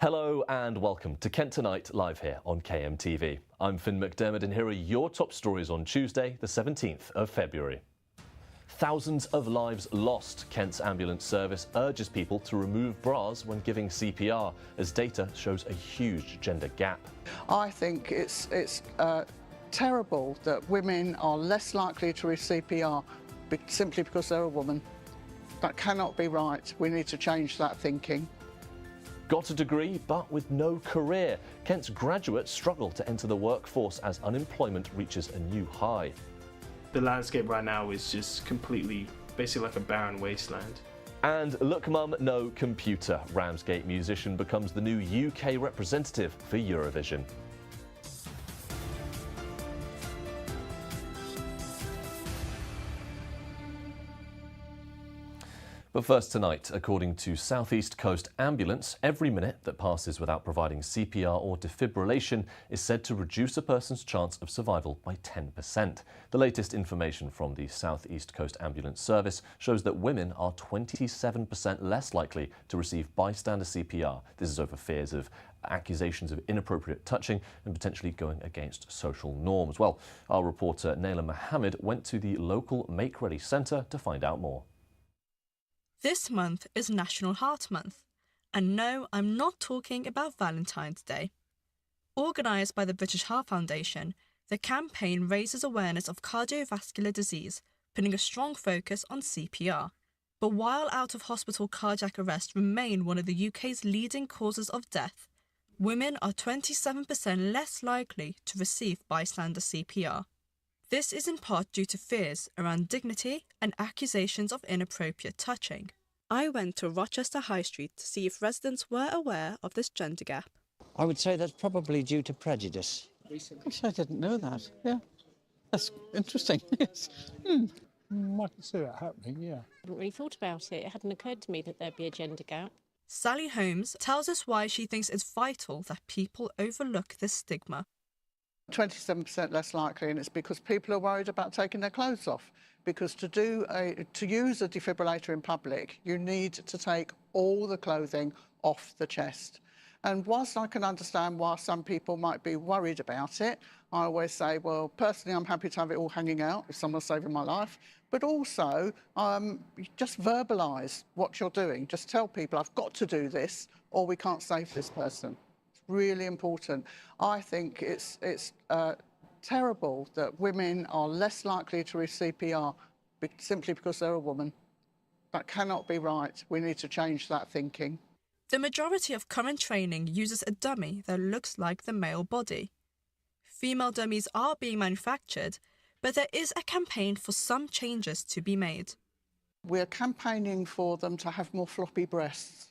Hello and welcome to Kent Tonight, live here on KMTV. I'm Finn McDermott and here are your top stories on Tuesday, the 17th of February. Thousands of lives lost. Kent's ambulance service urges people to remove bras when giving CPR, as data shows a huge gender gap. I think it's terrible that women are less likely to receive CPR simply because they're a woman. That cannot be right. We need to change that thinking. Got a degree, but with no career. Kent's graduates struggle to enter the workforce as unemployment reaches a new high. The landscape right now is just completely, basically like a barren wasteland. And look mum, no computer. Ramsgate musician becomes the new UK representative for Eurovision. But first tonight, according to South East Coast Ambulance, every minute that passes without providing CPR or defibrillation is said to reduce a person's chance of survival by 10%. The latest information from the South East Coast Ambulance Service shows that women are 27% less likely to receive bystander CPR. This is over fears of accusations of inappropriate touching and potentially going against social norms. Well, our reporter Naila Mohammed went to the local Make Ready Centre to find out more. This month is National Heart Month, and no, I'm not talking about Valentine's Day. Organised by the British Heart Foundation, the campaign raises awareness of cardiovascular disease, putting a strong focus on CPR. But while out-of-hospital cardiac arrest remain one of the UK's leading causes of death, women are 27% less likely to receive bystander CPR. This is in part due to fears around dignity and accusations of inappropriate touching. I went to Rochester High Street to see if residents were aware of this gender gap. I would say that's probably due to prejudice. Gosh, I didn't know that. Yeah, that's interesting. Yes. I can see that happening, yeah. I hadn't really thought about it. It hadn't occurred to me that there'd be a gender gap. Sally Holmes tells us why she thinks it's vital that people overlook this stigma. 27% less likely, and it's because people are worried about taking their clothes off. Because to use a defibrillator in public, you need to take all the clothing off the chest. And whilst I can understand why some people might be worried about it, I always say, well, personally, I'm happy to have it all hanging out if someone's saving my life. But also, just verbalise what you're doing. Just tell people, I've got to do this, or we can't save this person. Really important. I think it's terrible that women are less likely to receive CPR simply because they're a woman. That cannot be right. We need to change that thinking. The majority of current training uses a dummy that looks like the male body. Female dummies are being manufactured, but there is a campaign for some changes to be made. We're campaigning for them to have more floppy breasts.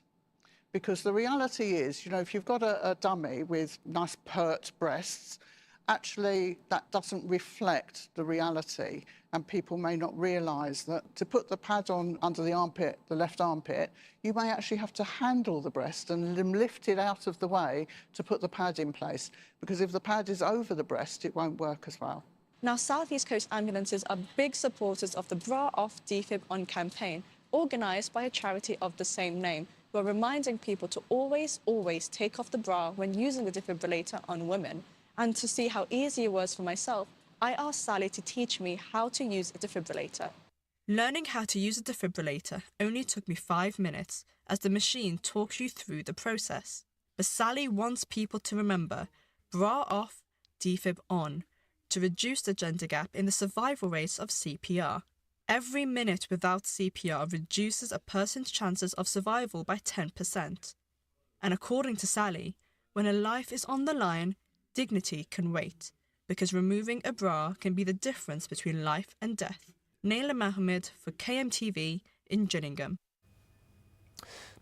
Because the reality is, you know, if you've got a dummy with nice pert breasts, actually that doesn't reflect the reality, and people may not realise that to put the pad on under the armpit, the left armpit, you may actually have to handle the breast and lift it out of the way to put the pad in place, because if the pad is over the breast, it won't work as well. Now, South East Coast ambulances are big supporters of the Bra Off Defib On campaign, organised by a charity of the same name. We're reminding people to always take off the bra when using the defibrillator on women. And to see how easy it was for myself, I asked Sally to teach me how to use a defibrillator. Learning how to use a defibrillator only took me 5 minutes, as the machine talks you through the process. But Sally wants people to remember bra off, defib on, to reduce the gender gap in the survival rates of CPR. Every minute without CPR reduces a person's chances of survival by 10%. And according to Sally, when a life is on the line, dignity can wait, because removing a bra can be the difference between life and death. Naila Mohammed for KMTV in Gillingham.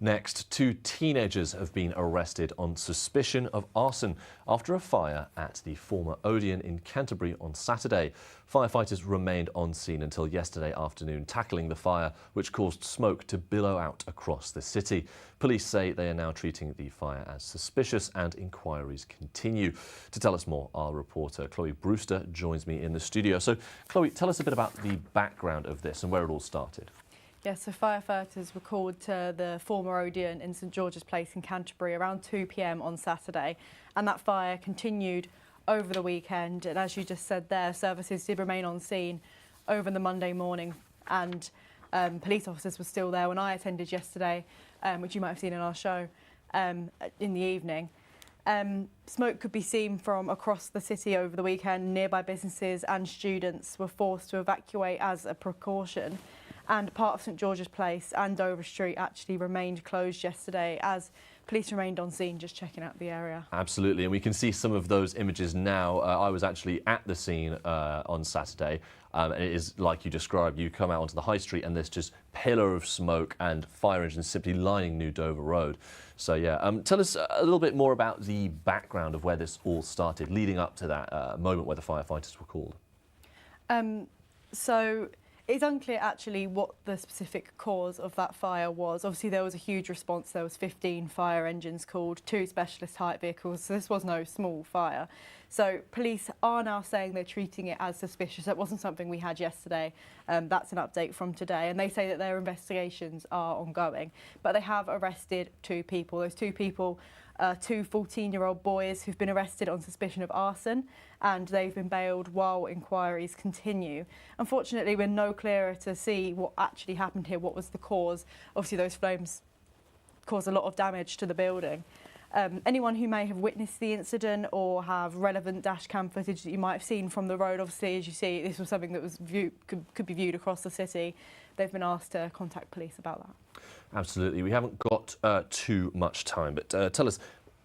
Next, 2 teenagers have been arrested on suspicion of arson after a fire at the former Odeon in Canterbury on Saturday. Firefighters remained on scene until yesterday afternoon, tackling the fire, which caused smoke to billow out across the city. Police say they are now treating the fire as suspicious and inquiries continue. To tell us more, our reporter Chloe Brewster joins me in the studio. So, Chloe, tell us a bit about the background of this and where it all started. Yeah, so firefighters were called to the former Odeon in St George's Place in Canterbury around 2 p.m. on Saturday, and that fire continued over the weekend. And as you just said there, services did remain on scene over the Monday morning, and police officers were still there when I attended yesterday, which you might have seen in our show in the evening. Smoke could be seen from across the city over the weekend. Nearby businesses and students were forced to evacuate as a precaution. And part of St George's Place and Dover Street actually remained closed yesterday as police remained on scene just checking out the area. Absolutely, and we can see some of those images now. I was actually at the scene on Saturday, and it is like you described. You come out onto the high street and there's just pillar of smoke and fire engines simply lining New Dover Road. So yeah, tell us a little bit more about the background of where this all started, leading up to that moment where the firefighters were called. So it's unclear actually what the specific cause of that fire was. Obviously there was a huge response. There was 15 fire engines called, 2 specialist type vehicles, so this was no small fire. So police are now saying they're treating it as suspicious. That wasn't something we had yesterday. That's an update from today, and they say that their investigations are ongoing. But they have arrested 2 people. Those 2 people, 2 14-year-old boys who've been arrested on suspicion of arson, and they've been bailed while inquiries continue. Unfortunately, we're no clearer to see what actually happened here, what was the cause. Obviously, those flames caused a lot of damage to the building. Anyone who may have witnessed the incident or have relevant dash cam footage that you might have seen from the road, obviously, as you see, this was something that was could be viewed across the city. They've been asked to contact police about that. Absolutely. We haven't got too much time, but tell us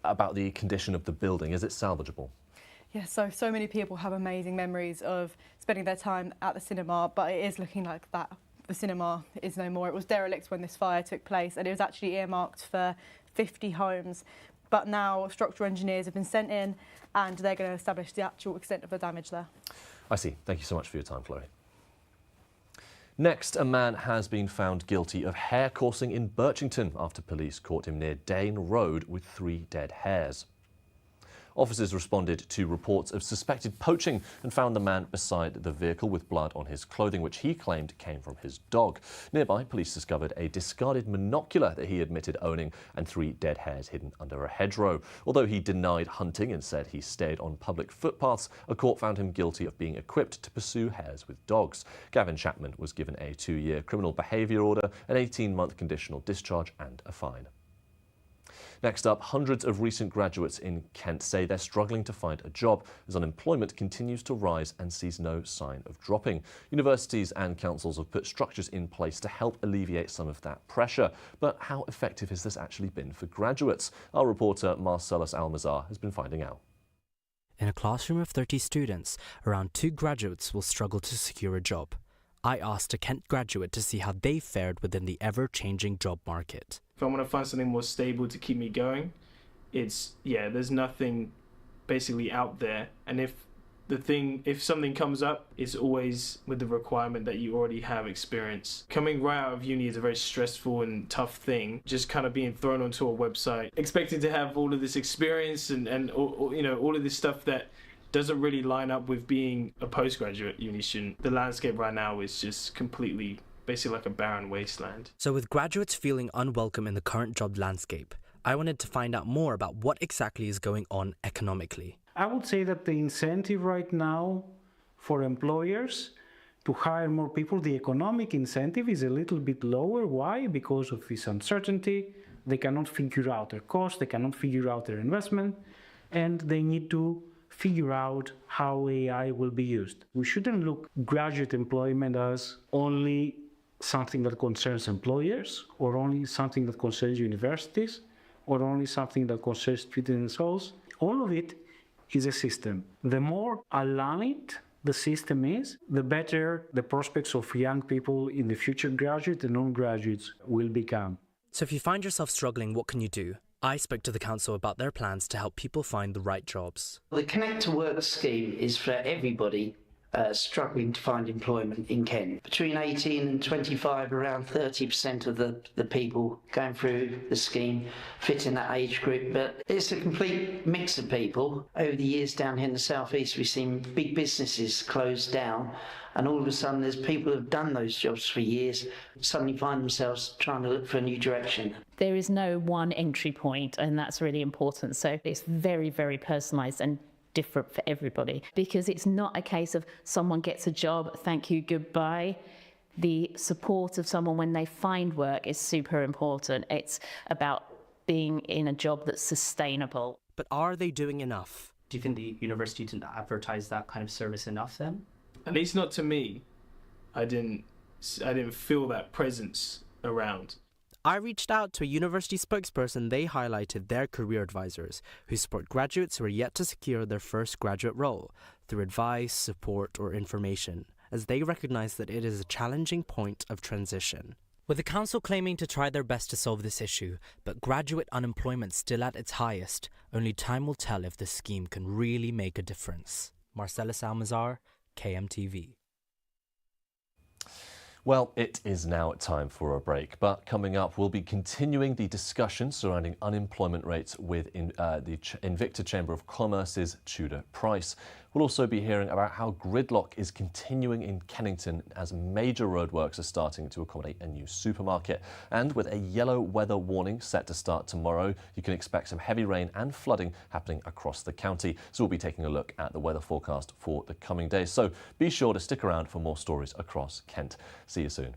about the condition of the building. Is it salvageable? Yeah, so many people have amazing memories of spending their time at the cinema, but it is looking like that. The cinema is no more. It was derelict when this fire took place, and it was actually earmarked for 50 homes. But now structural engineers have been sent in and they're going to establish the actual extent of the damage there. I see. Thank you so much for your time, Chloe. Next, a man has been found guilty of hare coursing in Birchington after police caught him near Dane Road with 3 dead hares. Officers responded to reports of suspected poaching and found the man beside the vehicle with blood on his clothing, which he claimed came from his dog. Nearby, police discovered a discarded monocular that he admitted owning and 3 dead hares hidden under a hedgerow. Although he denied hunting and said he stayed on public footpaths, a court found him guilty of being equipped to pursue hares with dogs. Gavin Chapman was given a 2-year criminal behaviour order, an 18-month conditional discharge and a fine. Next up, hundreds of recent graduates in Kent say they're struggling to find a job as unemployment continues to rise and sees no sign of dropping. Universities and councils have put structures in place to help alleviate some of that pressure. But how effective has this actually been for graduates? Our reporter Marcellus Almazar has been finding out. In a classroom of 30 students, around 2 graduates will struggle to secure a job. I asked a Kent graduate to see how they fared within the ever-changing job market. If I want to find something more stable to keep me going, there's nothing basically out there. And if something comes up, it's always with the requirement that you already have experience. Coming right out of uni is a very stressful and tough thing. Just kind of being thrown onto a website, expecting to have all of this experience and all of this stuff that doesn't really line up with being a postgraduate uni student. The landscape right now is just completely basically like a barren wasteland. So with graduates feeling unwelcome in the current job landscape, I wanted to find out more about what exactly is going on economically. I would say that the incentive right now for employers to hire more people, the economic incentive is a little bit lower. Why? Because of this uncertainty. They cannot figure out their cost, they cannot figure out their investment, and they need to figure out how AI will be used. We shouldn't look graduate employment as only something that concerns employers, or only something that concerns universities, or only something that concerns students themselves. All of it is a system. The more aligned the system is, the better the prospects of young people in the future, graduates and non-graduates, will become. So if you find yourself struggling, what can you do? I spoke to the council about their plans to help people find the right jobs. The Connect to Work scheme is for everybody struggling to find employment in Kent. Between 18 and 25, around 30% of the people going through the scheme fit in that age group, but it's a complete mix of people. Over the years down here in the southeast, we've seen big businesses close down, and all of a sudden there's people who have done those jobs for years suddenly find themselves trying to look for a new direction. There is no one entry point, and that's really important. So it's very, very personalised and different for everybody, because it's not a case of someone gets a job, thank you, goodbye. The support of someone when they find work is super important. It's about being in a job that's sustainable. But are they doing enough? Do you think the university didn't advertise that kind of service enough then? At least not to me. I didn't feel that presence around. I reached out to a university spokesperson. They highlighted their career advisors, who support graduates who are yet to secure their first graduate role through advice, support, or information, as they recognise that it is a challenging point of transition. With the council claiming to try their best to solve this issue, but graduate unemployment still at its highest, only time will tell if the scheme can really make a difference. Marcellus Almazar, KMTV. Well, it is now time for a break, but coming up, we'll be continuing the discussion surrounding unemployment rates with the Invicta Chamber of Commerce's Tudor Price. We'll also be hearing about how gridlock is continuing in Kennington as major roadworks are starting to accommodate a new supermarket. And with a yellow weather warning set to start tomorrow, you can expect some heavy rain and flooding happening across the county. So we'll be taking a look at the weather forecast for the coming days. So be sure to stick around for more stories across Kent. See you soon.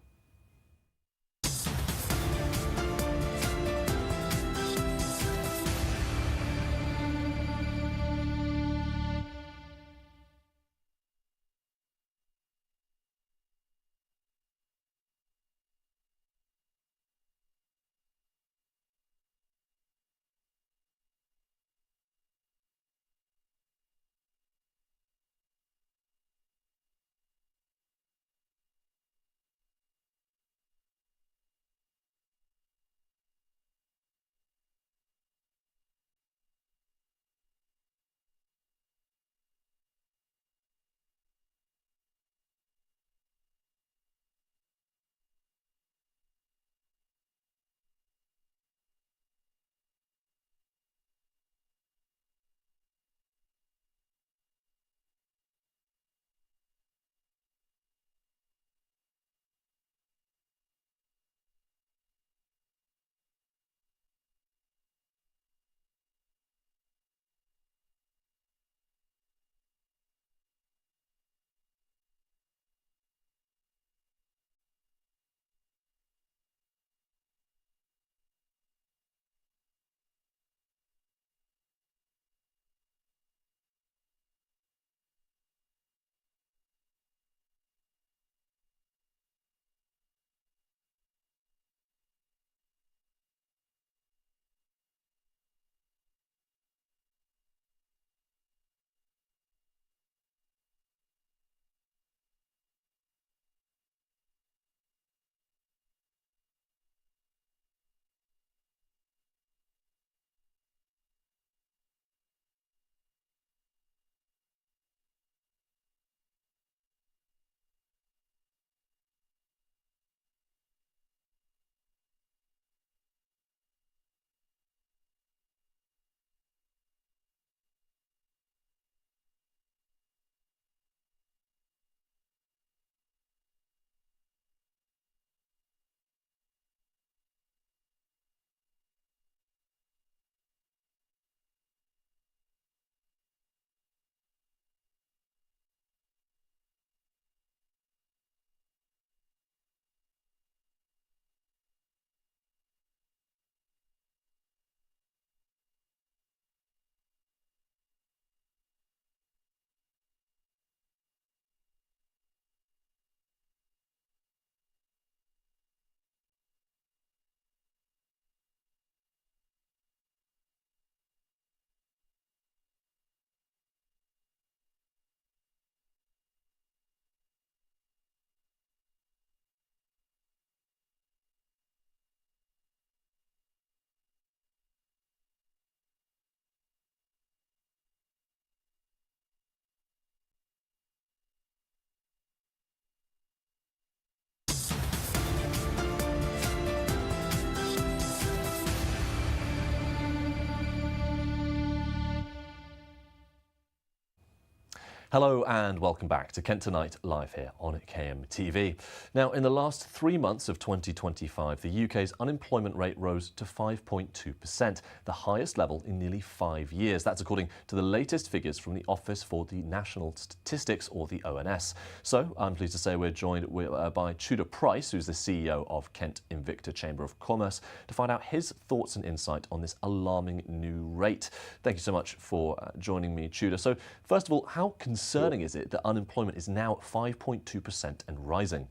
Hello and welcome back to Kent Tonight, live here on KMTV. Now, in the last 3 months of 2025, the UK's unemployment rate rose to 5.2%, the highest level in nearly 5 years. That's according to the latest figures from the Office for the National Statistics, or the ONS. So, I'm pleased to say we're joined by Tudor Price, who's the CEO of Kent Invicta Chamber of Commerce, to find out his thoughts and insight on this alarming new rate. Thank you so much for joining me, Tudor. So, first of all, how concerning is it that unemployment is now at 5.2% and rising?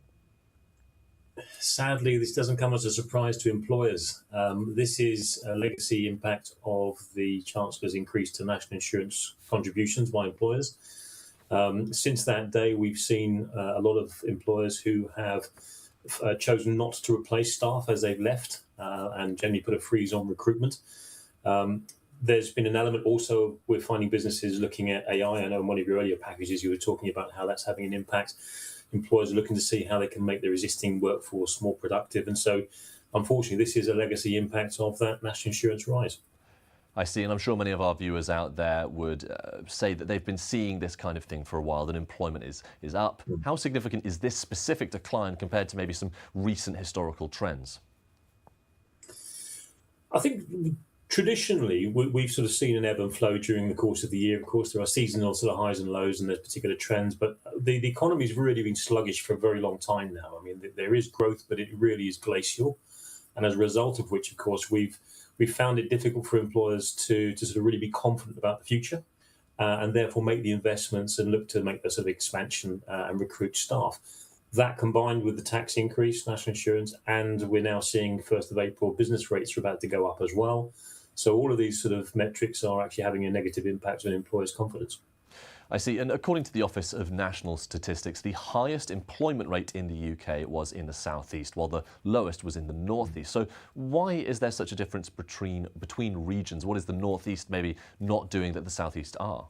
Sadly, this doesn't come as a surprise to employers. This is a legacy impact of the Chancellor's increase to national insurance contributions by employers. Since that day, we've seen a lot of employers who have chosen not to replace staff as they've left and generally put a freeze on recruitment. There's been an element also, we're finding businesses looking at AI. I know in one of your earlier packages you were talking about how that's having an impact. Employers are looking to see how they can make their existing workforce more productive. And so, unfortunately, this is a legacy impact of that national insurance rise. I see, and I'm sure many of our viewers out there would say that they've been seeing this kind of thing for a while, that employment is up. How significant is this specific decline compared to maybe some recent historical trends? I think traditionally, we've sort of seen an ebb and flow during the course of the year. Of course, there are seasonal sort of highs and lows and there's particular trends, but the economy's really been sluggish for a very long time now. I mean, there is growth, but it really is glacial. And as a result of which, of course, we've found it difficult for employers to sort of really be confident about the future and therefore make the investments and look to make the sort of expansion and recruit staff. That combined with the tax increase, national insurance, and we're now seeing 1st of April, business rates are about to go up as well. So all of these sort of metrics are actually having a negative impact on employers' confidence. I see. And according to the Office of National Statistics, the highest employment rate in the UK was in the southeast, while the lowest was in the northeast. So why is there such a difference between regions? What is the northeast maybe not doing that the southeast are?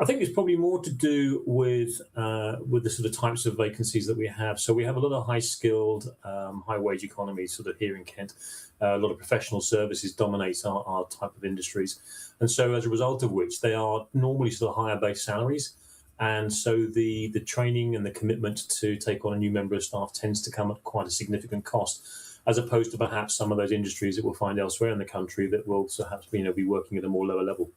I think it's probably more to do with the sort of types of vacancies that we have. So we have a lot of high-skilled, high-wage economies sort of here in Kent. A lot of professional services dominates our type of industries. And so as a result of which, they are normally sort of higher base salaries. And so the training and the commitment to take on a new member of staff tends to come at quite a significant cost, as opposed to perhaps some of those industries that we'll find elsewhere in the country that will perhaps be working at a more lower level.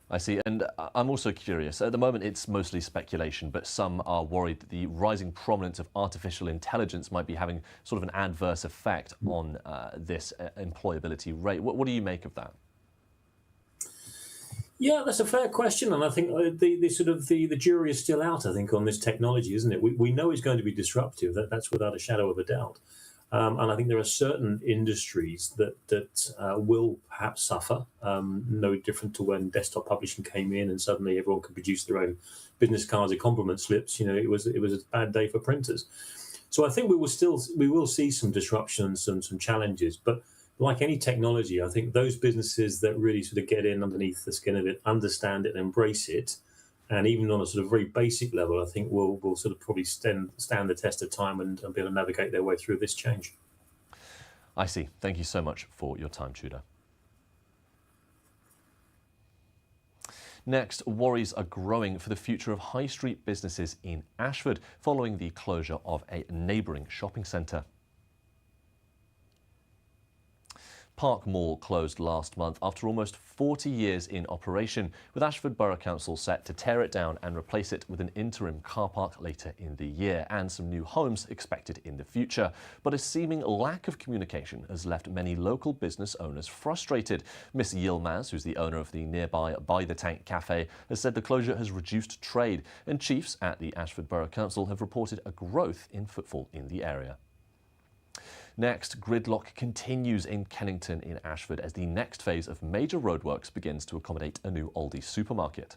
I see. And I'm also curious. At the moment, it's mostly speculation, but some are worried that the rising prominence of artificial intelligence might be having sort of an adverse effect on this employability rate. What do you make of that? Yeah, that's a fair question, and I think the jury is still out. I think on this technology, isn't it? We know it's going to be disruptive. That's without a shadow of a doubt. And I think there are certain industries that will perhaps suffer, no different to when desktop publishing came in and suddenly everyone could produce their own business cards or compliment slips. You know, it was a bad day for printers. So I think we will see some disruptions and some challenges. But like any technology, I think those businesses that really sort of get in underneath the skin of it, understand it, and embrace it, and even on a sort of very basic level, I think will sort of probably stand the test of time and be able to navigate their way through this change. I see. Thank you so much for your time, Tudor. Next, worries are growing for the future of high street businesses in Ashford following the closure of a neighbouring shopping centre. Park Mall closed last month after almost 40 years in operation, with Ashford Borough Council set to tear it down and replace it with an interim car park later in the year, and some new homes expected in the future. But a seeming lack of communication has left many local business owners frustrated. Miss Yilmaz, who's the owner of the nearby By the Tank Cafe, has said the closure has reduced trade, and chiefs at the Ashford Borough Council have reported a growth in footfall in the area. Next, gridlock continues in Kennington in Ashford as the next phase of major roadworks begins to accommodate a new Aldi supermarket.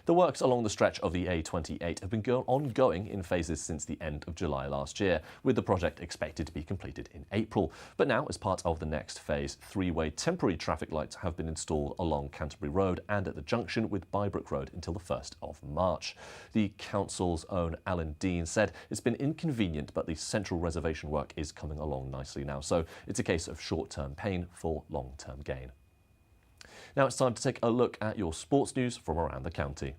The works along the stretch of the A28 have been ongoing in phases since the end of July last year, with the project expected to be completed in April. But now, as part of the next phase, three-way temporary traffic lights have been installed along Canterbury Road and at the junction with Bybrook Road until the 1st of March. The council's own Alan Dean said it's been inconvenient, but the central reservation work is coming along nicely now, so it's a case of short-term pain for long-term gain. Now it's time to take a look at your sports news from around the county.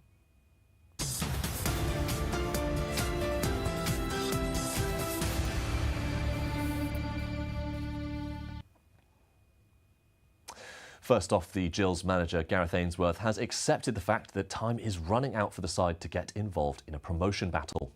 First off, the Gills manager Gareth Ainsworth has accepted the fact that time is running out for the side to get involved in a promotion battle.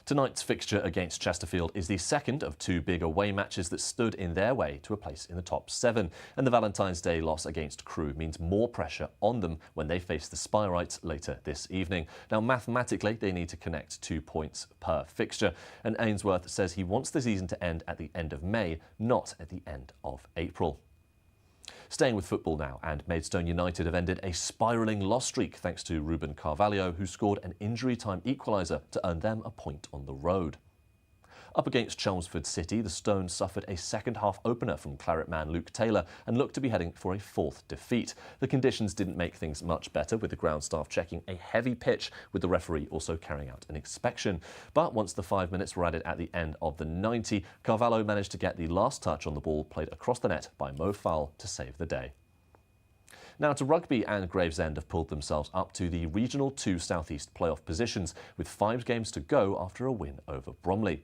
Tonight's fixture against Chesterfield is the second of two big away matches that stood in their way to a place in the top 7, and the Valentine's Day loss against Crewe means more pressure on them when they face the Spyrites later this evening. Now, mathematically, they need to connect 2 points per fixture, and Ainsworth says he wants the season to end at the end of May, not at the end of April. Staying with football now, and Maidstone United have ended a spiralling loss streak thanks to Ruben Carvalho, who scored an injury-time equaliser to earn them a point on the road. Up against Chelmsford City, the Stones suffered a second-half opener from Claret man Luke Taylor and looked to be heading for a 4th defeat. The conditions didn't make things much better, with the ground staff checking a heavy pitch, with the referee also carrying out an inspection. But once the 5 minutes were added at the end of the 90, Carvalho managed to get the last touch on the ball played across the net by Mo Fowl to save the day. Now to rugby, and Gravesend have pulled themselves up to the Regional 2 South East playoff positions, with 5 games to go after a win over Bromley.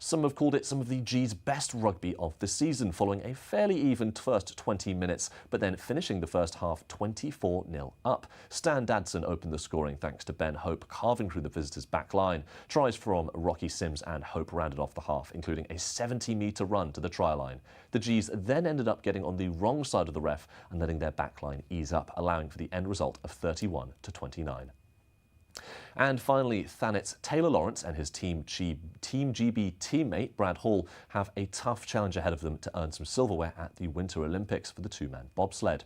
Some have called it some of the G's best rugby of the season, following a fairly even first 20 minutes, but then finishing the first half 24-0 up. Stan Dadson opened the scoring thanks to Ben Hope carving through the visitors' back line. Tries from Rocky Sims and Hope rounded off the half, including a 70-metre run to the try line. The G's then ended up getting on the wrong side of the ref and letting their back line ease up, allowing for the end result of 31-29. And finally, Thanet's Taylor Lawrence and his Team GB teammate Brad Hall have a tough challenge ahead of them to earn some silverware at the Winter Olympics for the 2-man bobsled.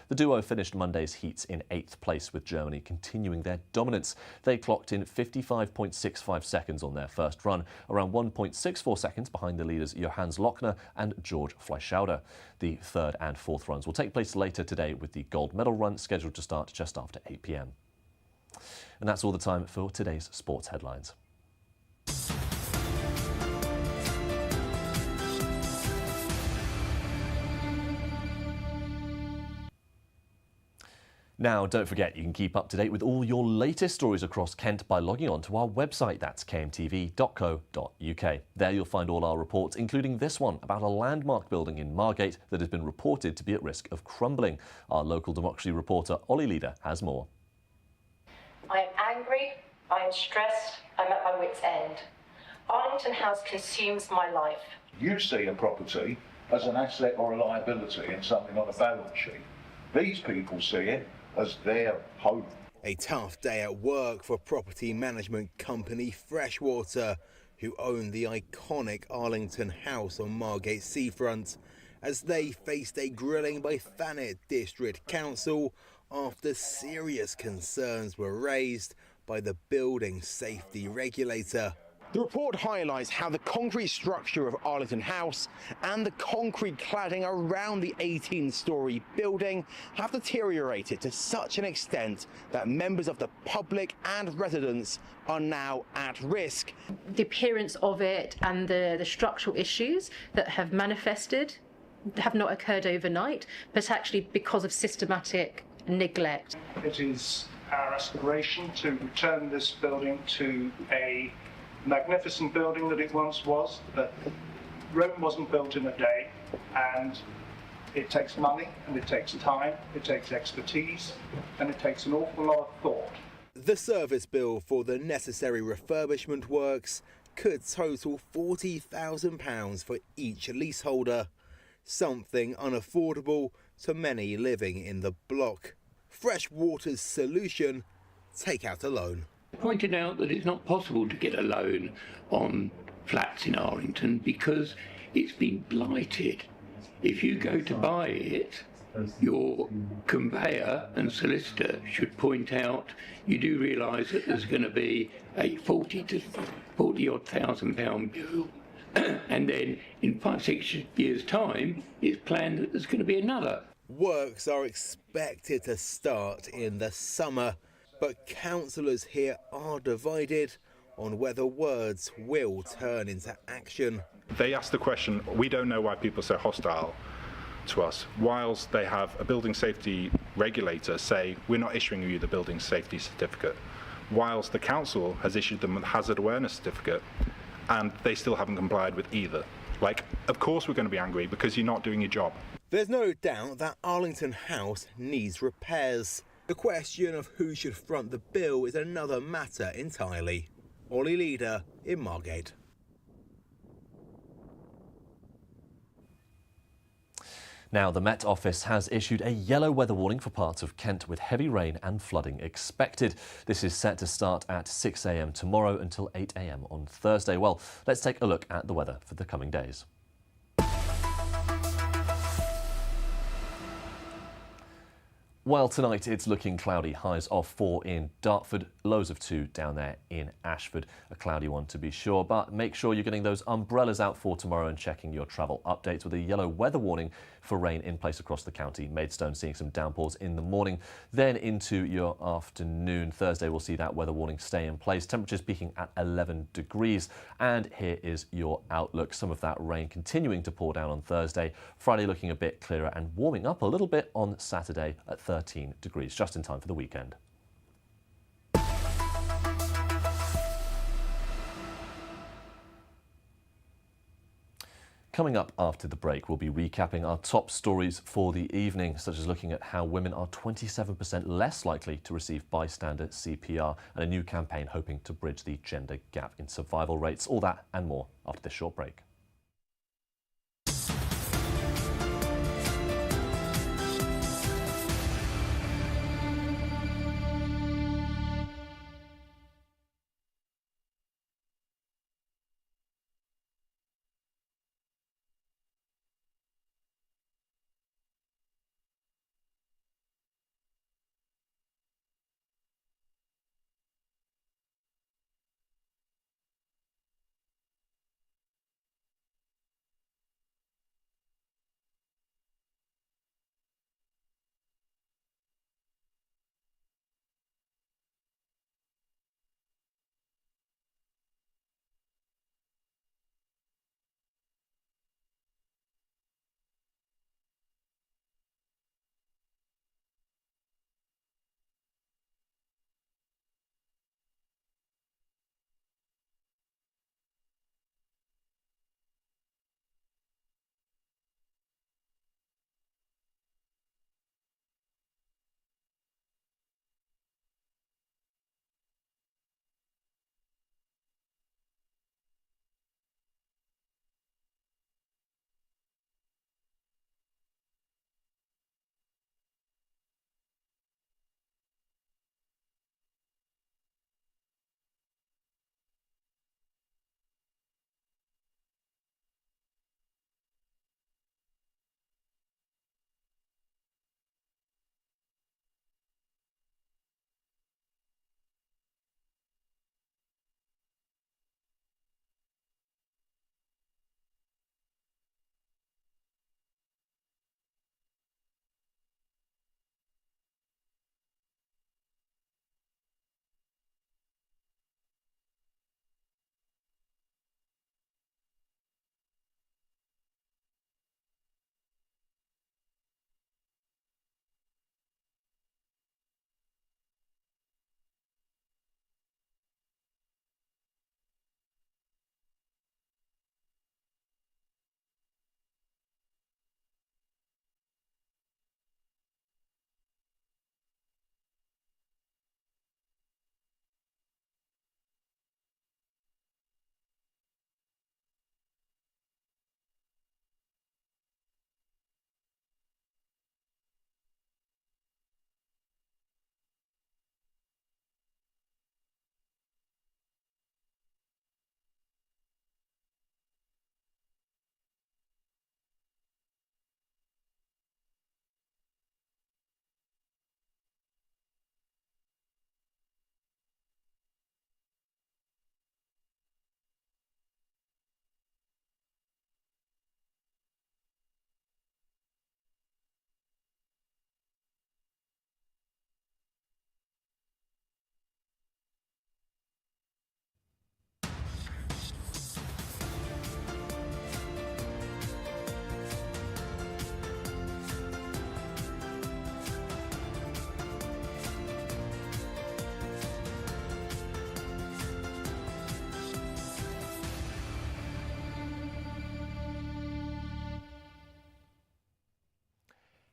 The duo finished Monday's heats in 8th place, with Germany continuing their dominance. They clocked in 55.65 seconds on their first run, around 1.64 seconds behind the leaders Johannes Lochner and George Fleischauder. The 3rd and 4th runs will take place later today, with the gold medal run scheduled to start just after 8 p.m. And that's all the time for today's sports headlines. Now, don't forget, you can keep up to date with all your latest stories across Kent by logging on to our website, that's kmtv.co.uk. There you'll find all our reports, including this one about a landmark building in Margate that has been reported to be at risk of crumbling. Our local democracy reporter, Ollie Leader, has more. I am angry, I am stressed, I'm at my wit's end. Arlington House consumes my life. You see a property as an asset or a liability and something on a balance sheet. These people see it as their home. A tough day at work for property management company Freshwater, who own the iconic Arlington House on Margate seafront, as they faced a grilling by Thanet District Council after serious concerns were raised by the building safety regulator. The report highlights how the concrete structure of Arlington House and the concrete cladding around the 18-storey building have deteriorated to such an extent that members of the public and residents are now at risk. The appearance of it and the structural issues that have manifested have not occurred overnight, but actually because of systematic neglect. It is our aspiration to return this building to a magnificent building that it once was, but Rome wasn't built in a day, and it takes money, and it takes time, it takes expertise, and it takes an awful lot of thought. The service bill for the necessary refurbishment works could total £40,000 for each leaseholder, something unaffordable to many living in the block. Freshwater's solution: take out a loan. Pointed out that it's not possible to get a loan on flats in Arlington because it's been blighted. If you go to buy it, your conveyor and solicitor should point out you do realise that there's going to be a £40,000 bill. And then in 5-6 years' time, it's planned that there's going to be another. Works are expected to start in the summer, but councillors here are divided on whether words will turn into action. They asked the question, we don't know why people are so hostile. to us, whilst they have a building safety regulator say, we're not issuing you the building safety certificate, whilst the council has issued them a hazard awareness certificate, and they still haven't complied with either. Like, of course we're going to be angry because you're not doing your job. There's no doubt that Arlington House needs repairs. The question of who should front the bill is another matter entirely. Ollie Leader in Margate. Now, the Met Office has issued a yellow weather warning for parts of Kent with heavy rain and flooding expected. This is set to start at 6 a.m. tomorrow until 8 a.m. on Thursday. Well, let's take a look at the weather for the coming days. Well, tonight it's looking cloudy, highs of 4 in Dartford, lows of 2 down there in Ashford. A cloudy one to be sure, but make sure you're getting those umbrellas out for tomorrow and checking your travel updates with a yellow weather warning for rain in place across the county. Maidstone seeing some downpours in the morning, then into your afternoon. Thursday we'll see that weather warning stay in place. Temperatures peaking at 11 degrees. And here is your outlook. Some of that rain continuing to pour down on Thursday. Friday looking a bit clearer and warming up a little bit on Saturday at 13 degrees, just in time for the weekend. Coming up after the break, we'll be recapping our top stories for the evening, such as looking at how women are 27% less likely to receive bystander CPR and a new campaign hoping to bridge the gender gap in survival rates. All that and more after this short break.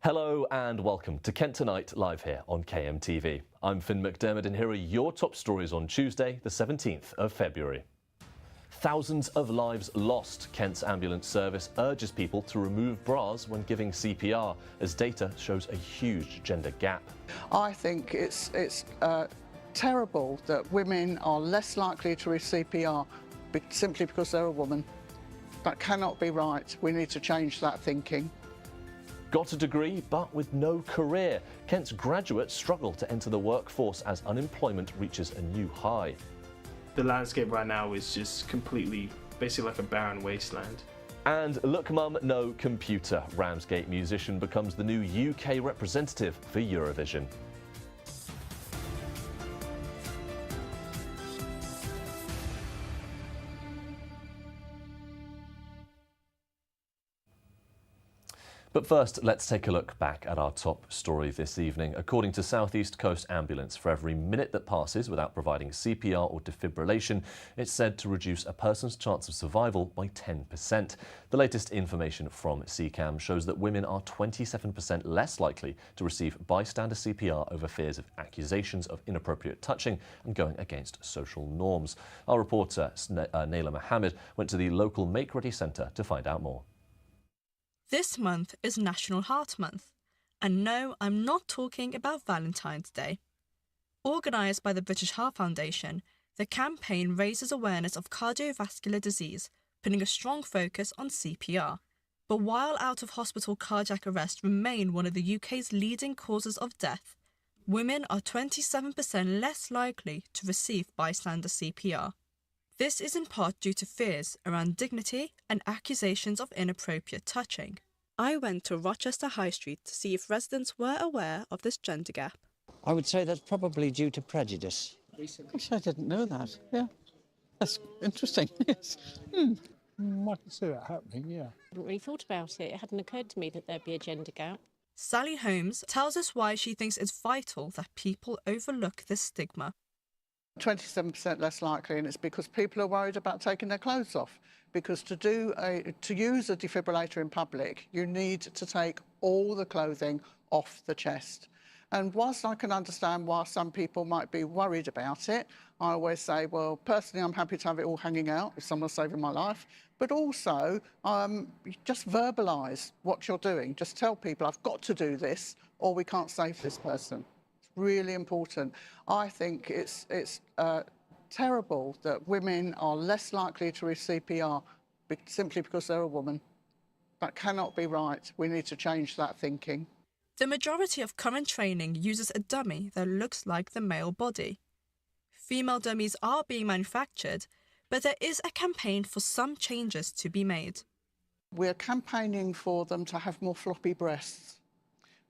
Hello and welcome to Kent Tonight, live here on KMTV. I'm Finn McDermott and here are your top stories on Tuesday, the 17th of February. Thousands of lives lost. Kent's ambulance service urges people to remove bras when giving CPR, as data shows a huge gender gap. I think it's terrible that women are less likely to receive CPR simply because they're a woman. That cannot be right. We need to change that thinking. Got a degree, but with no career. Kent's graduates struggle to enter the workforce as unemployment reaches a new high. The landscape right now is just completely, basically like a barren wasteland. And look mum, no computer. Ramsgate musician becomes the new UK representative for Eurovision. But first, let's take a look back at our top story this evening. According to South East Coast Ambulance, for every minute that passes without providing CPR or defibrillation, it's said to reduce a person's chance of survival by 10%. The latest information from CCAM shows that women are 27% less likely to receive bystander CPR over fears of accusations of inappropriate touching and going against social norms. Our reporter, Naila Mohammed, went to the local Make Ready Centre to find out more. This month is National Heart Month. And no, I'm not talking about Valentine's Day. Organised by the British Heart Foundation, the campaign raises awareness of cardiovascular disease, putting a strong focus on CPR. But while out-of-hospital cardiac arrest remain one of the UK's leading causes of death, women are 27% less likely to receive bystander CPR. This is in part due to fears around dignity and accusations of inappropriate touching. I went to Rochester High Street to see if residents were aware of this gender gap. I would say that's probably due to prejudice. Gosh, I didn't know that. Yeah, that's interesting. Yes. I can see that happening, yeah. I hadn't really thought about it. It hadn't occurred to me that there'd be a gender gap. Sally Holmes tells us why she thinks it's vital that people overlook this stigma. 27% less likely, and it's because people are worried about taking their clothes off. Because to use a defibrillator in public, you need to take all the clothing off the chest. And whilst I can understand why some people might be worried about it, I always say, well, personally, I'm happy to have it all hanging out if someone's saving my life. But also, just verbalise what you're doing. Just tell people, I've got to do this, or we can't save this person. Really important. I think it's terrible that women are less likely to receive CPR simply because they're a woman. That cannot be right. We need to change that thinking. The majority of current training uses a dummy that looks like the male body. Female dummies are being manufactured, but there is a campaign for some changes to be made. We're campaigning for them to have more floppy breasts.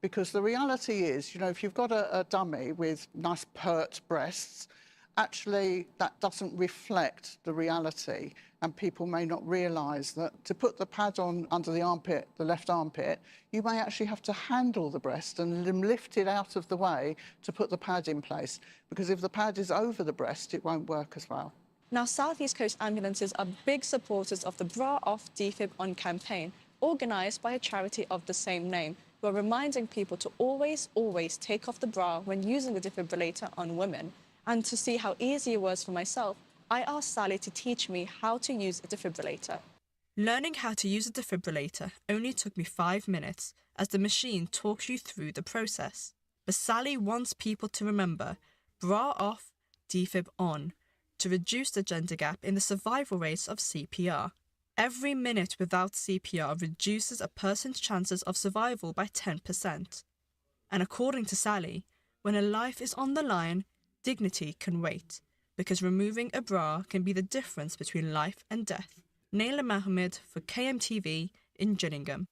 Because the reality is, you know, if you've got a dummy with nice pert breasts, actually that doesn't reflect the reality, and people may not realise that to put the pad on under the armpit, the left armpit, you may actually have to handle the breast and lift it out of the way to put the pad in place, because if the pad is over the breast, it won't work as well. Now, South East Coast Ambulances are big supporters of the Bra Off Defib On campaign, organised by a charity of the same name. We're reminding people to always take off the bra when using the defibrillator on women. And to see how easy it was for myself, I asked Sally to teach me how to use a defibrillator. Learning how to use a defibrillator only took me 5 minutes, as the machine talks you through the process. But Sally wants people to remember bra off, defib on, to reduce the gender gap in the survival rates of CPR. Every minute without CPR reduces a person's chances of survival by 10%. And according to Sally, when a life is on the line, dignity can wait, because removing a bra can be the difference between life and death. Naila Mohammed for KMTV in Gillingham.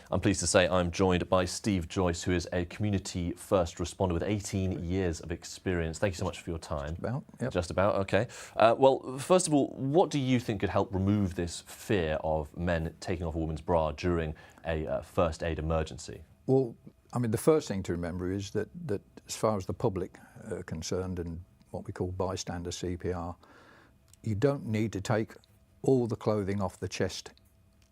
I'm pleased to say I'm joined by Steve Joyce, who is a community first responder with 18 years of experience. Thank you so much for your time. Just about, okay. Well, first of all, what do you think could help remove this fear of men taking off a woman's bra during a first aid emergency? Well, I mean, the first thing to remember is that as far as the public are concerned and what we call bystander CPR, you don't need to take all the clothing off the chest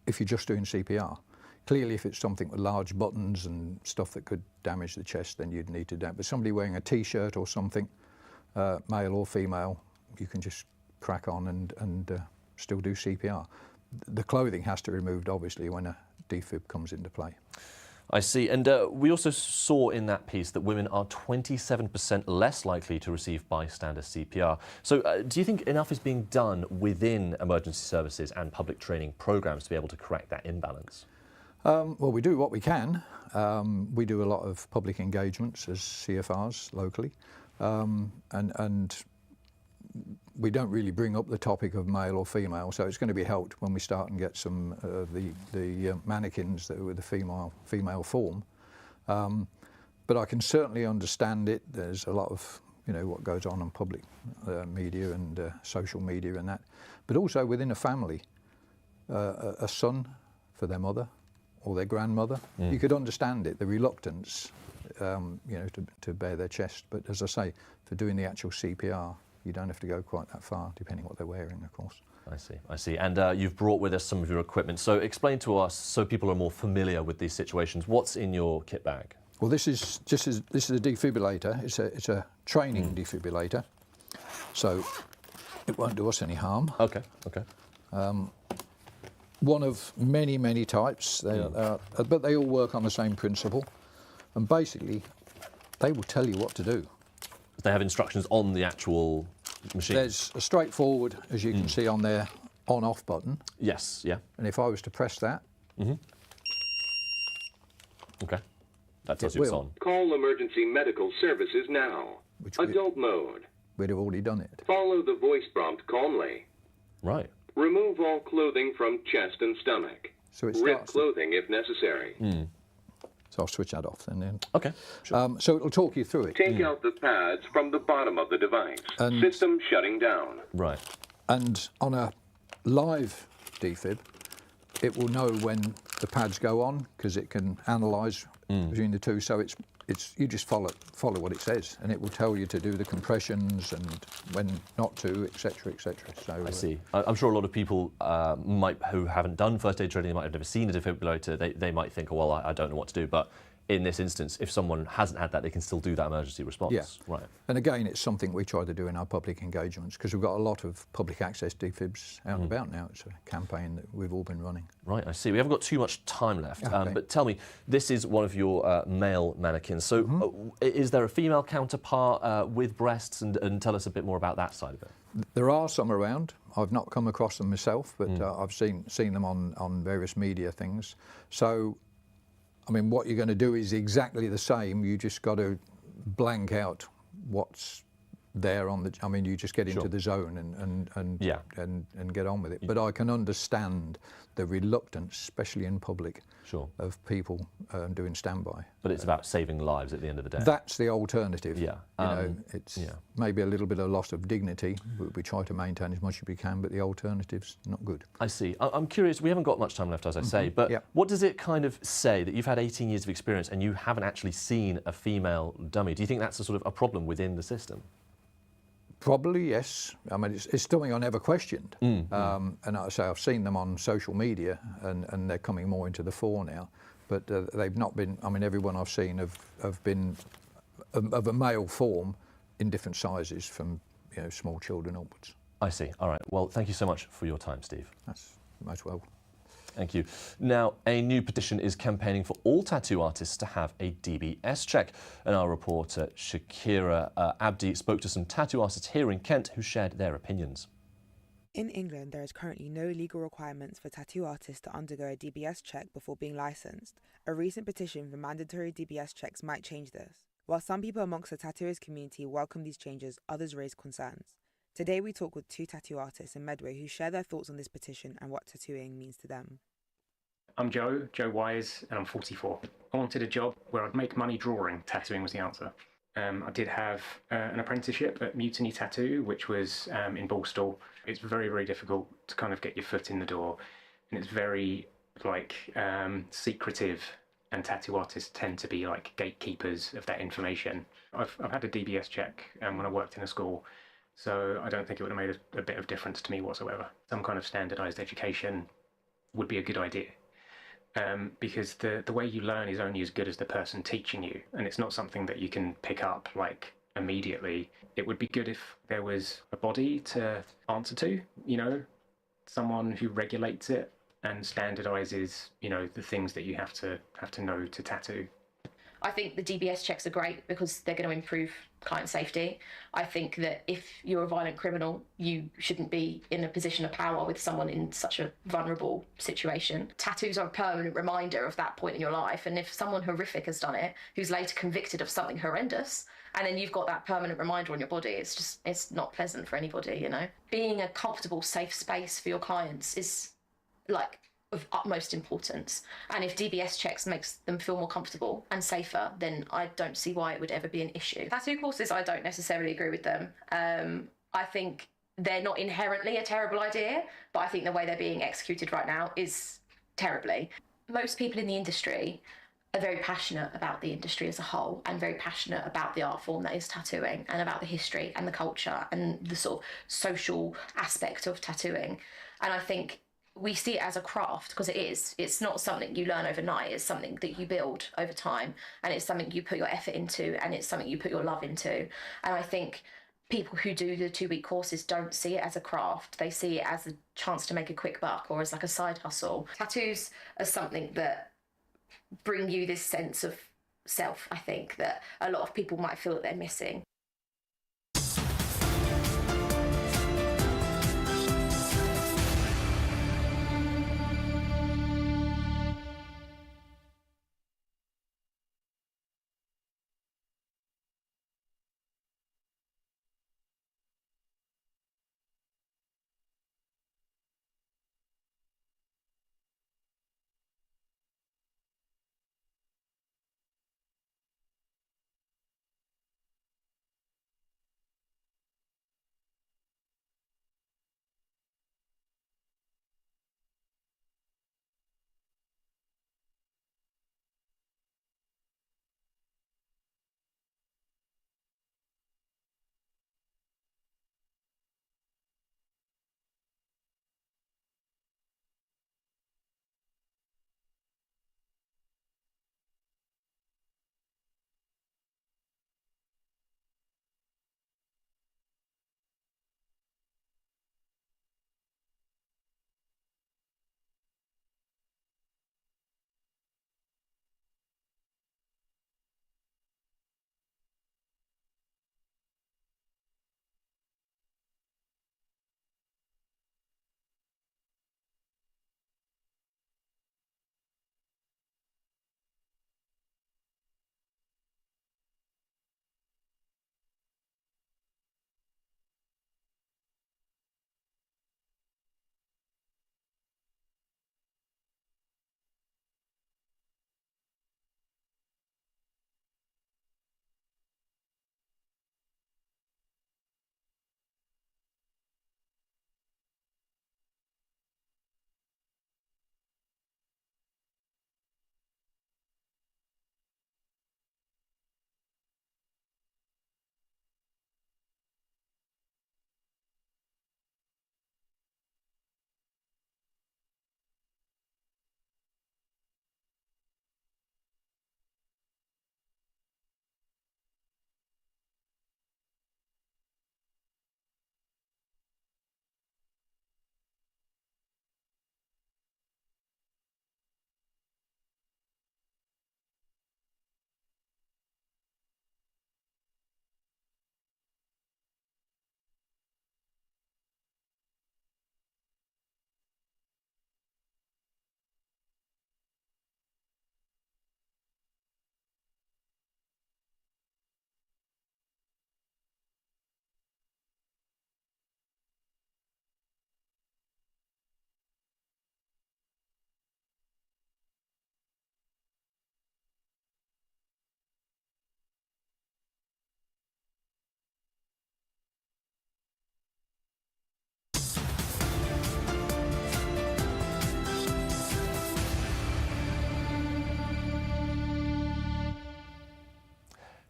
if you're just doing CPR. Clearly, if it's something with large buttons and stuff that could damage the chest, then you'd need to do it. But somebody wearing a T-shirt or something, male or female, you can just crack on and still do CPR. The clothing has to be removed, obviously, when a defib comes into play. I see. And we also saw in that piece that women are 27% less likely to receive bystander CPR. So do you think enough is being done within emergency services and public training programs to be able to correct that imbalance? Well, we do what we can. We do a lot of public engagements as CFRs locally, and we don't really bring up the topic of male or female, so it's going to be helped when we start and get some of the mannequins that are with the female form. But I can certainly understand it. There's a lot of what goes on public media and social media and that, but also within a family, a son for their mother or their grandmother, you could understand it, the reluctance, to bare their chest. But as I say, for doing the actual CPR, you don't have to go quite that far, depending what they're wearing, of course. I see. And you've brought with us some of your equipment. So explain to us, so people are more familiar with these situations, what's in your kit bag? Well, this is a defibrillator. It's a training defibrillator, so it won't do us any harm. Okay. One of many types, but they all work on the same principle, and basically, they will tell you what to do. They have instructions on the actual machine? There's a straightforward, as you can see on there, on-off button. Yes, yeah. And if I was to press that... Okay, that tells you it's on. Call emergency medical services now. Adult mode. We'd have already done it. Follow the voice prompt calmly. Right. Remove all clothing from chest and stomach. So it Rip starts... clothing if necessary. So I'll switch that off then. Okay, sure. So it'll talk you through it. Take out the pads from the bottom of the device. System shutting down. Right. And on a live defib, it will know when the pads go on, because it can analyse between the two. So it's you just follow what it says, and it will tell you to do the compressions and when not to, etc., etc. So I see. I'm sure a lot of people who haven't done first aid training, they might have never seen a defibrillator. They might think, oh, well, I don't know what to do. But in this instance, if someone hasn't had that, they can still do that emergency response. Yeah. Right. And again, it's something we try to do in our public engagements, because we've got a lot of public access defibs out and about now. It's a campaign that we've all been running. Right, I see. We haven't got too much time left. Okay. But tell me, this is one of your male mannequins. So is there a female counterpart with breasts? And tell us a bit more about that side of it. There are some around. I've not come across them myself, but I've seen them on various media things. So, I mean, what you're going to do is exactly the same. You just got to blank out what's there on the. I mean, you just get into the zone and get on with it. But I can understand the reluctance, especially in public, of people doing standby. But it's about saving lives at the end of the day. That's the alternative. Yeah. It's maybe a little bit of loss of dignity. We try to maintain as much as we can, but the alternative's not good. I see. I'm curious, we haven't got much time left, as I say, but what does it kind of say that you've had 18 years of experience and you haven't actually seen a female dummy? Do you think that's a sort of a problem within the system? Probably, yes. I mean, it's something I never questioned. And I say I've seen them on social media, and they're coming more into the fore now. But they've not been. I mean, everyone I've seen have been of a male form in different sizes, from small children upwards. I see. All right. Well, thank you so much for your time, Steve. That's most welcome. Thank you. Now, a new petition is campaigning for all tattoo artists to have a DBS check. And our reporter, Shakira Abdi, spoke to some tattoo artists here in Kent who shared their opinions. In England, there is currently no legal requirements for tattoo artists to undergo a DBS check before being licensed. A recent petition for mandatory DBS checks might change this. While some people amongst the tattooist community welcome these changes, others raise concerns. Today we talk with two tattoo artists in Medway who share their thoughts on this petition and what tattooing means to them. I'm Joe Wise, and I'm 44. I wanted a job where I'd make money drawing. Tattooing was the answer. I did have an apprenticeship at Mutiny Tattoo, which was in Borstal. It's very, very difficult to kind of get your foot in the door, and it's very secretive, and tattoo artists tend to be like gatekeepers of that information. I've had a DBS check when I worked in a school, so I don't think it would have made a bit of difference to me whatsoever. Some kind of standardised education would be a good idea. because the way you learn is only as good as the person teaching you, and it's not something that you can pick up like immediately. It would be good if there was a body to answer to, you know, someone who regulates it and standardizes, you know, the things that you have to know to tattoo. I think the DBS checks are great because they're going to improve client safety. I think that if you're a violent criminal, you shouldn't be in a position of power with someone in such a vulnerable situation. Tattoos are a permanent reminder of that point in your life, and if someone horrific has done it, who's later convicted of something horrendous, and then you've got that permanent reminder on your body, it's not pleasant for anybody, you know. Being a comfortable, safe space for your clients is like of utmost importance, and if DBS checks makes them feel more comfortable and safer, then I don't see why it would ever be an issue. Tattoo courses, I don't necessarily agree with them. I think they're not inherently a terrible idea, but I think the way they're being executed right now is terribly. Most people in the industry are very passionate about the industry as a whole and very passionate about the art form that is tattooing and about the history and the culture and the sort of social aspect of tattooing. And I think we see it as a craft because it is. It's not something you learn overnight. It's something that you build over time, and it's something you put your effort into, and it's something you put your love into. And I think people who do the 2-week courses don't see it as a craft. They see it as a chance to make a quick buck or as like a side hustle. Tattoos are something that bring you this sense of self, I think, that a lot of people might feel that they're missing.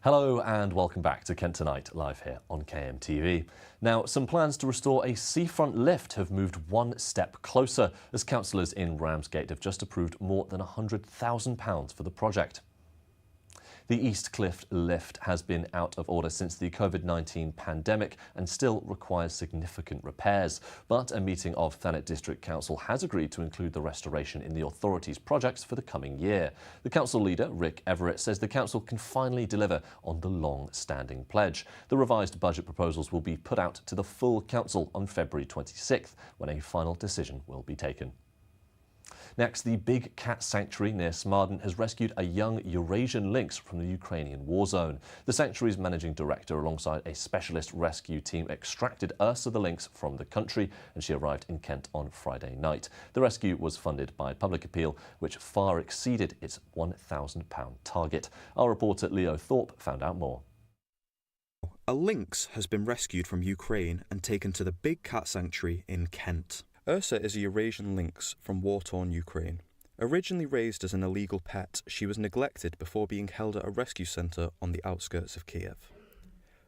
Hello and welcome back to Kent Tonight, live here on KMTV. Now, some plans to restore a seafront lift have moved one step closer as councillors in Ramsgate have just approved more than £100,000 for the project. The East Cliff lift has been out of order since the COVID-19 pandemic and still requires significant repairs. But a meeting of Thanet District Council has agreed to include the restoration in the authority's projects for the coming year. The council leader, Rick Everett, says the council can finally deliver on the long-standing pledge. The revised budget proposals will be put out to the full council on February 26th, when a final decision will be taken. Next, the Big Cat Sanctuary near Smarden has rescued a young Eurasian lynx from the Ukrainian war zone. The sanctuary's managing director, alongside a specialist rescue team, extracted Ursa the lynx from the country, and she arrived in Kent on Friday night. The rescue was funded by Public Appeal, which far exceeded its £1,000 target. Our reporter Leo Thorpe found out more. A lynx has been rescued from Ukraine and taken to the Big Cat Sanctuary in Kent. Ursa is a Eurasian lynx from war-torn Ukraine. Originally raised as an illegal pet, she was neglected before being held at a rescue centre on the outskirts of Kiev.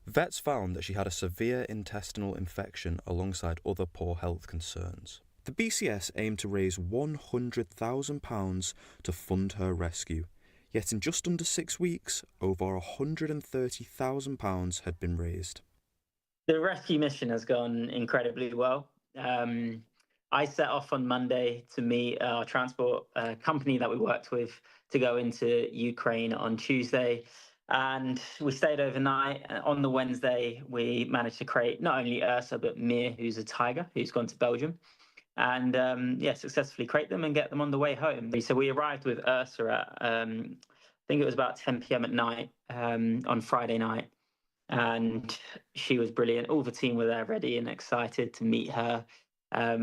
Vets found that she had a severe intestinal infection alongside other poor health concerns. The BCS aimed to raise £100,000 to fund her rescue, yet in just under 6 weeks, over £130,000 had been raised. The rescue mission has gone incredibly well. I set off on Monday to meet our transport company that we worked with to go into Ukraine on Tuesday, and we stayed overnight. On the Wednesday, we managed to create not only Ursa but Mir, who's a tiger who's gone to Belgium, and successfully crate them and get them on the way home. So we arrived with Ursa at I think it was about 10 p.m. at night on Friday night, and she was brilliant. All the team were there ready and excited to meet her.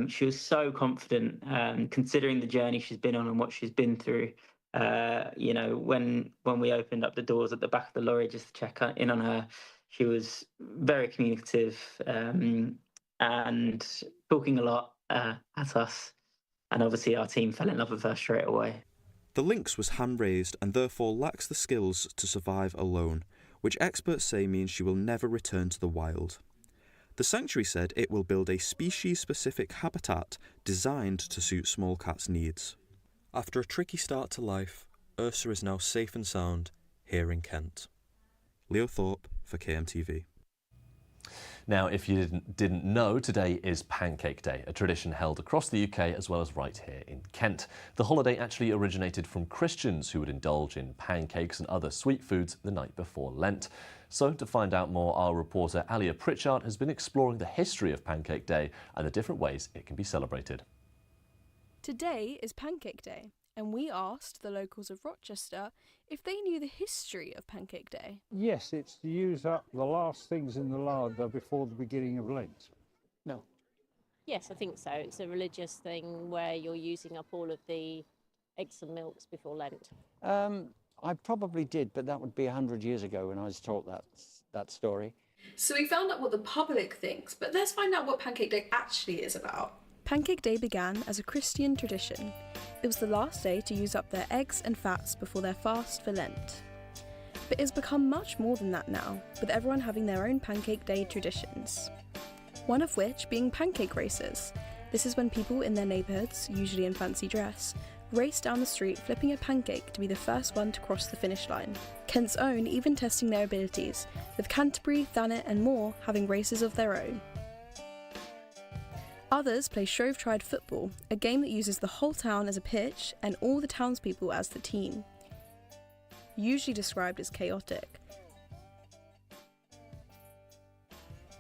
She was so confident, considering the journey she's been on and what she's been through. When we opened up the doors at the back of the lorry just to check in on her, she was very communicative and talking a lot at us. And obviously our team fell in love with her straight away. The lynx was hand-raised and therefore lacks the skills to survive alone, which experts say means she will never return to the wild. The sanctuary said it will build a species-specific habitat designed to suit small cats' needs. After a tricky start to life, Ursa is now safe and sound here in Kent. Leo Thorpe for KMTV. Now, if you didn't know, today is Pancake Day, a tradition held across the UK as well as right here in Kent. The holiday actually originated from Christians who would indulge in pancakes and other sweet foods the night before Lent. So, to find out more, our reporter Alia Pritchard has been exploring the history of Pancake Day and the different ways it can be celebrated. Today is Pancake Day, and we asked the locals of Rochester if they knew the history of Pancake Day. Yes, it's to use up the last things in the larder before the beginning of Lent. No. Yes, I think so. It's a religious thing where you're using up all of the eggs and milks before Lent. I probably did, but that would be 100 years ago when I was taught that story. So we found out what the public thinks, but let's find out what Pancake Day actually is about. Pancake Day began as a Christian tradition. It was the last day to use up their eggs and fats before their fast for Lent. But it's become much more than that now, with everyone having their own Pancake Day traditions. One of which being pancake races. This is when people in their neighbourhoods, usually in fancy dress, race down the street flipping a pancake to be the first one to cross the finish line. Kent's Own even testing their abilities, with Canterbury, Thanet and more having races of their own. Others play Shrove Tried football, a game that uses the whole town as a pitch and all the townspeople as the team. Usually described as chaotic.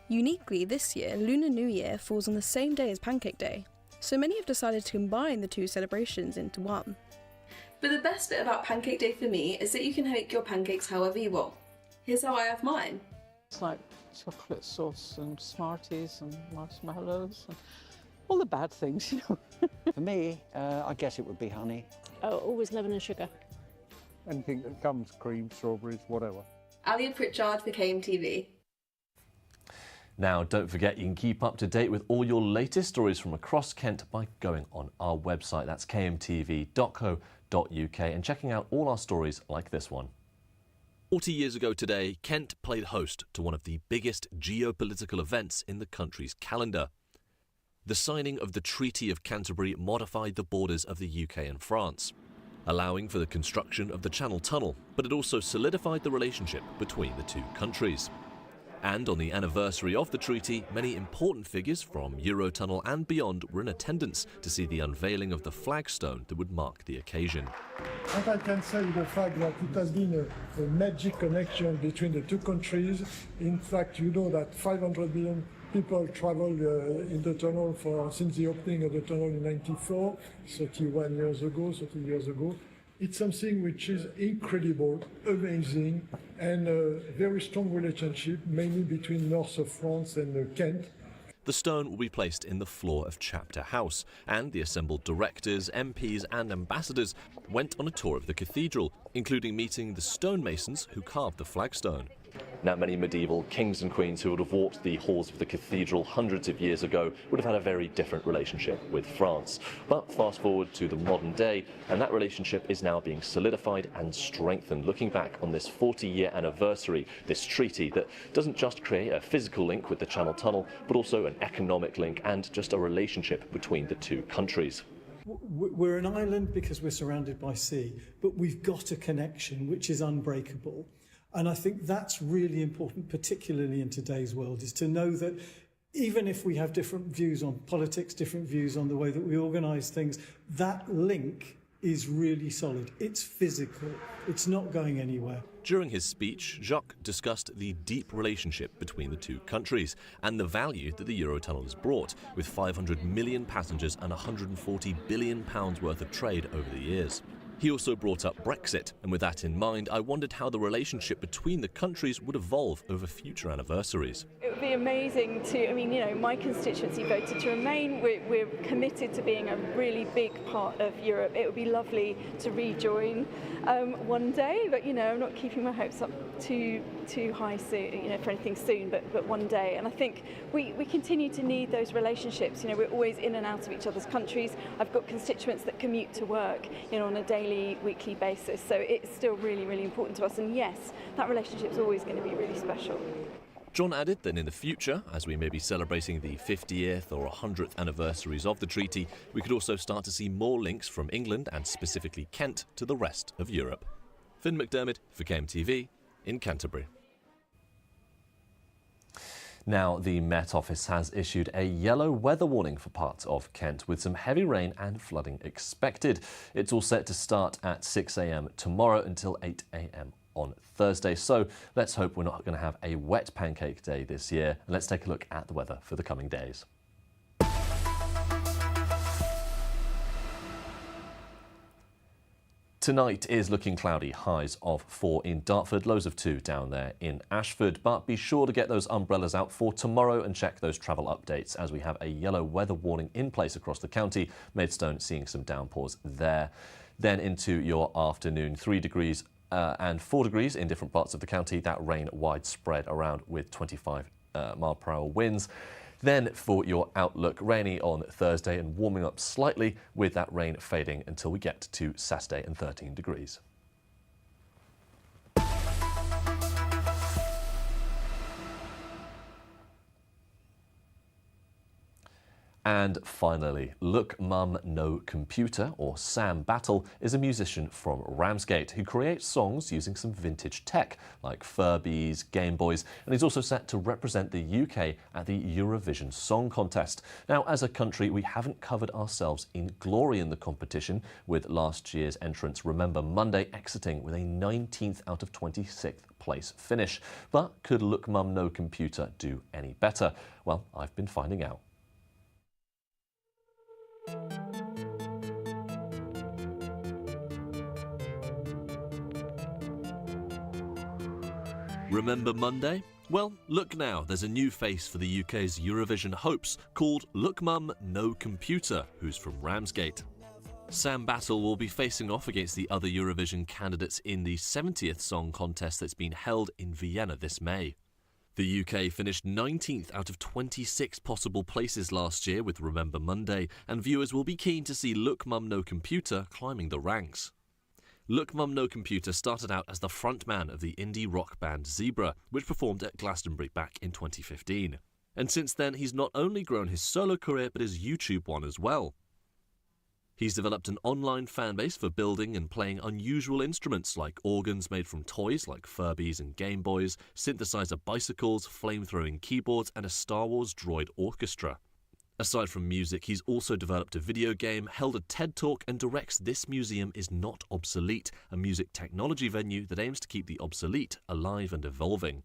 Uniquely this year, Lunar New Year falls on the same day as Pancake Day, so many have decided to combine the two celebrations into one. But the best bit about Pancake Day for me is that you can make your pancakes however you want. Here's how I have mine. It's like chocolate sauce and Smarties and marshmallows and all the bad things, you know. For me, I guess it would be honey. Oh, always lemon and sugar. Anything that comes, cream, strawberries, whatever. Alia Pritchard for KMTV. Now, don't forget you can keep up to date with all your latest stories from across Kent by going on our website. That's kmtv.co.uk and checking out all our stories like this one. 40 years ago today, Kent played host to one of the biggest geopolitical events in the country's calendar. The signing of the Treaty of Canterbury modified the borders of the UK and France, allowing for the construction of the Channel Tunnel, but it also solidified the relationship between the two countries. And on the anniversary of the treaty, many important figures from Eurotunnel and beyond were in attendance to see the unveiling of the flagstone that would mark the occasion. What I can say is the fact that it has been a magic connection between the two countries. In fact, you know that 500 million people traveled in the tunnel since the opening of the tunnel in 1994, 30 years ago. It's something which is incredible, amazing, and a very strong relationship, mainly between north of France and Kent. The stone will be placed in the floor of Chapter House, and the assembled directors, MPs and ambassadors went on a tour of the cathedral, including meeting the stonemasons who carved the flagstone. Now, many medieval kings and queens who would have walked the halls of the cathedral hundreds of years ago would have had a very different relationship with France. But fast forward to the modern day, and that relationship is now being solidified and strengthened. Looking back on this 40-year anniversary, this treaty that doesn't just create a physical link with the Channel Tunnel, but also an economic link and just a relationship between the two countries. We're an island because we're surrounded by sea, but we've got a connection which is unbreakable. And I think that's really important, particularly in today's world, is to know that even if we have different views on politics, different views on the way that we organise things, that link is really solid. It's physical. It's not going anywhere. During his speech, Jacques discussed the deep relationship between the two countries and the value that the Eurotunnel has brought, with 500 million passengers and £140 billion worth of trade over the years. He also brought up Brexit, and with that in mind, I wondered how the relationship between the countries would evolve over future anniversaries. It would be amazing to, my constituency voted to remain. We're committed to being a really big part of Europe. It would be lovely to rejoin one day, but, I'm not keeping my hopes up too high soon, for anything soon, but one day. And I think we continue to need those relationships. We're always in and out of each other's countries. I've got constituents that commute to work, on a daily, weekly basis. So it's still really, really important to us. And yes, that relationship is always going to be really special. John added that in the future, as we may be celebrating the 50th or 100th anniversaries of the treaty, we could also start to see more links from England and specifically Kent to the rest of Europe. Finn McDermott for KMTV in Canterbury. Now, the Met Office has issued a yellow weather warning for parts of Kent with some heavy rain and flooding expected. It's all set to start at 6 a.m. tomorrow until 8 a.m. on Thursday. So let's hope we're not going to have a wet pancake day this year. And let's take a look at the weather for the coming days. Tonight is looking cloudy, highs of 4 in Dartford, lows of 2 down there in Ashford. But be sure to get those umbrellas out for tomorrow and check those travel updates as we have a yellow weather warning in place across the county. Maidstone seeing some downpours there. Then into your afternoon, 3 degrees and 4 degrees in different parts of the county. That rain widespread around with 25 mile/hour winds. Then for your outlook, rainy on Thursday and warming up slightly with that rain fading until we get to Saturday and 13 degrees. And finally, Look Mum No Computer, or Sam Battle, is a musician from Ramsgate who creates songs using some vintage tech like Furbies, Game Boys, and he's also set to represent the UK at the Eurovision Song Contest. Now, as a country, we haven't covered ourselves in glory in the competition, with last year's entrants Remember Monday exiting with a 19th out of 26th place finish. But could Look Mum No Computer do any better? Well, I've been finding out. Remember Monday? Well, look now, there's a new face for the UK's Eurovision hopes called Look Mum No Computer, who's from Ramsgate. Sam Battle will be facing off against the other Eurovision candidates in the 70th song contest that's been held in Vienna this May. The UK finished 19th out of 26 possible places last year with Remember Monday, and viewers will be keen to see Look Mum No Computer climbing the ranks. Look Mum No Computer started out as the frontman of the indie rock band Zebra, which performed at Glastonbury back in 2015. And since then, he's not only grown his solo career, but his YouTube one as well. He's developed an online fan base for building and playing unusual instruments like organs made from toys like Furbies and Game Boys, synthesizer bicycles, flame-throwing keyboards, and a Star Wars droid orchestra. Aside from music, he's also developed a video game, held a TED Talk, and directs This Museum Is Not Obsolete, a music technology venue that aims to keep the obsolete alive and evolving.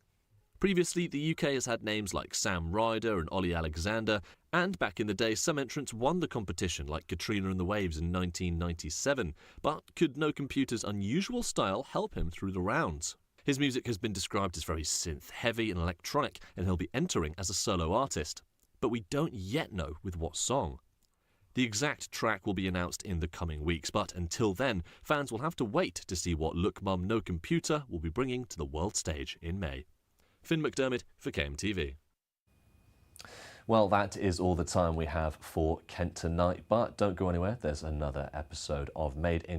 Previously, the UK has had names like Sam Ryder and Ollie Alexander, and back in the day, some entrants won the competition like Katrina and the Waves in 1997. But could No Computer's unusual style help him through the rounds? His music has been described as very synth-heavy and electronic, and he'll be entering as a solo artist. But we don't yet know with what song. The exact track will be announced in the coming weeks, but until then, fans will have to wait to see what Look Mum No Computer will be bringing to the world stage in May. Finn McDermott for KMTV. Well, that is all the time we have for Kent Tonight, but don't go anywhere. There's another episode of Made in